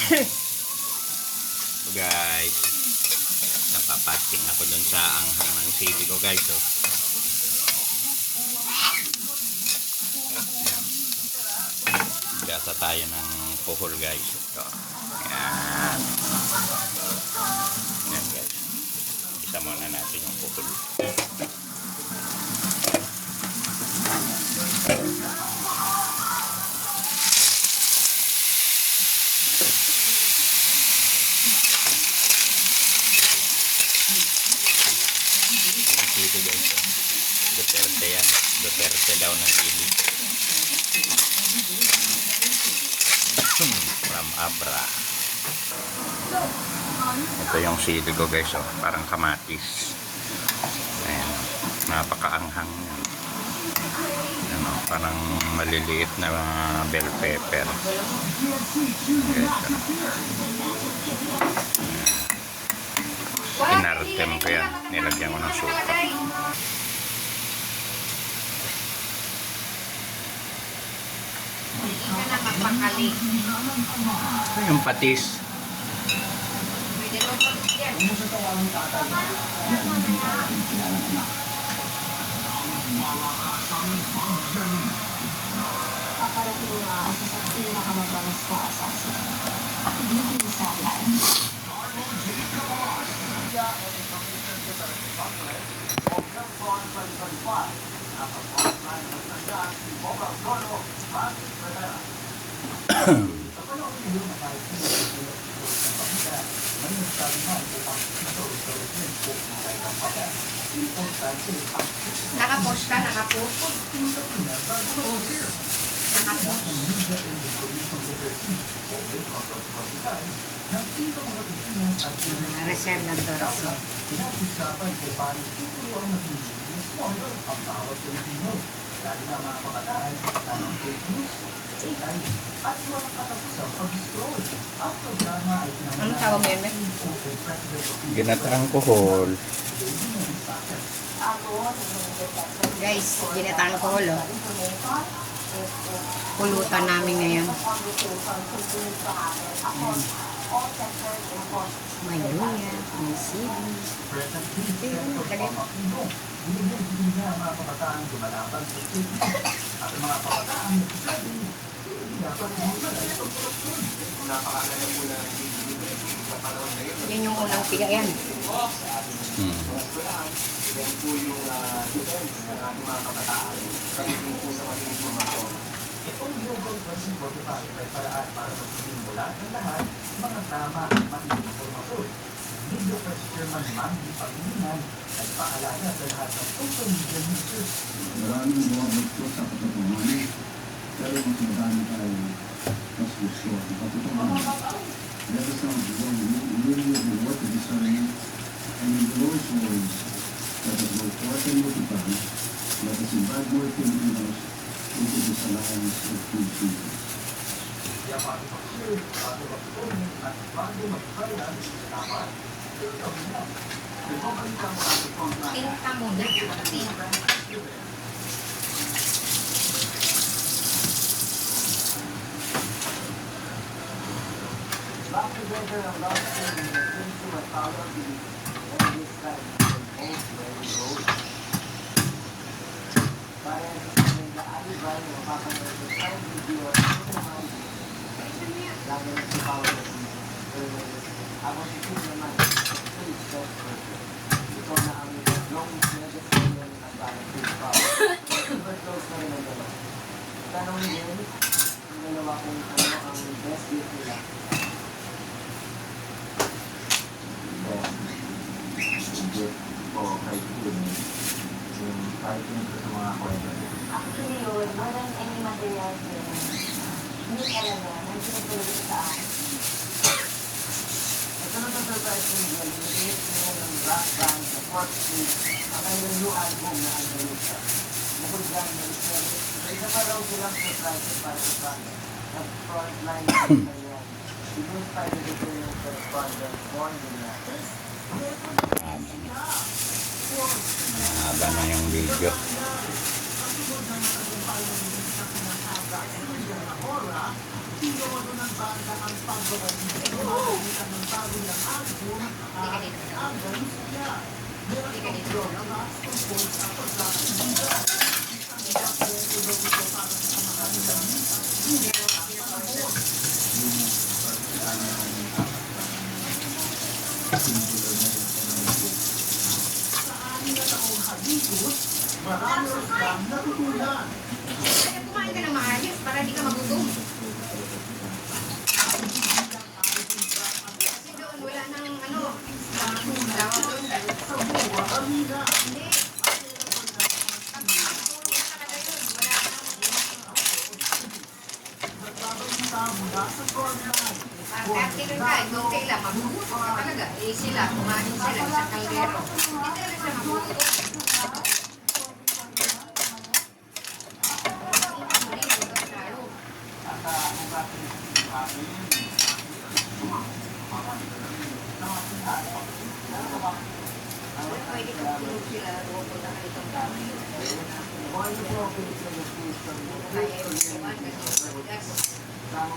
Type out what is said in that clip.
So guys, napapating ako dun sa anghang ng sili ko guys. So, gasa tayo ng puhol guys. Ito. Ayan. Ayan guys. Isa muna natin yung puhol. Ito guys. Duterte yan. Duterte daw na sili. From Abra. Ito yung sili ko guys, oh. Parang kamatis. Ayan. Napakaanghang yan. Ano, parang maliliit na bell pepper. Guys, inartem ko yan. Nilagyan ko ng suka. Hindi ka na magpakali. Yung patis. Pwede mo po yan. Paparating na sa pinakamabalas ko asasa. Dito sa akin. Nakapost ka, nakapost. Nakapost. Reserve ng Dorso. Anong tawag mo yun? Ginataang kuhol. Guys, ginatang ko ulo. Pulutan namin ngayon. May luya, may sili. Yan yung unang piga yan. Itong Global 2045 ay paraan para magiging mula ng lahat mga tama at makinig informasyon. Video Press Chairman Mandy Pangilinan ay paalala sa lahat ng social media users. Maraming bumabot ko sa katotohanan, pero mas marami tayo mas gusto ang katotohanan. Let us not go really of the work of discerning and in the Lord's words, let us go forth and multiply, let us invite more Filipinos into this alliance of true Jesus. Kaya bago mag-share, bago mag-comment, at bago mag-viral, dapat ito na. Ito ang isang mga Tinta muna. Tinta. Back together ang love story into a power of belief and this time both very road. Kaya sa alibay o mapapanood sa time video at sinamay lagi na sa power of belief. Ako si Kim naman, please best person. Ito na ang longest legacy ng balang Kim Power. Super close na rin ang dalawa. Tanong niyo, ang dalawa kung ano ang best gift nila. O kay Kim, yung fighting ko sa mga kwento. Actually yun, more than any material thing, hindi talaga, nagsinutulog sa akin. Ito na surprise ko nila, nag-create nila ng rock band sa 4th Street, ang kanilang new album na Angelita. Bukod dyan, isa pa raw silang surprises para sa band. Nag-frontline na yan. Sinus pa yung editorial correspondent, Born Dinatas. Mahaba na yung video. Kaya kumain ka ng maayos para di ka magutom. Kasi doon wala nang ano, tawag doon. Hindi. Kahit kailan ka, doon kaila, magugutom ka talaga. Eh sila, kumain sila sa kaldero. Hindi talaga sila magugutom. Pwede kang tulog sila, pupunta ka itong kami. Kaya yung iwan, ganyan, gas. Ang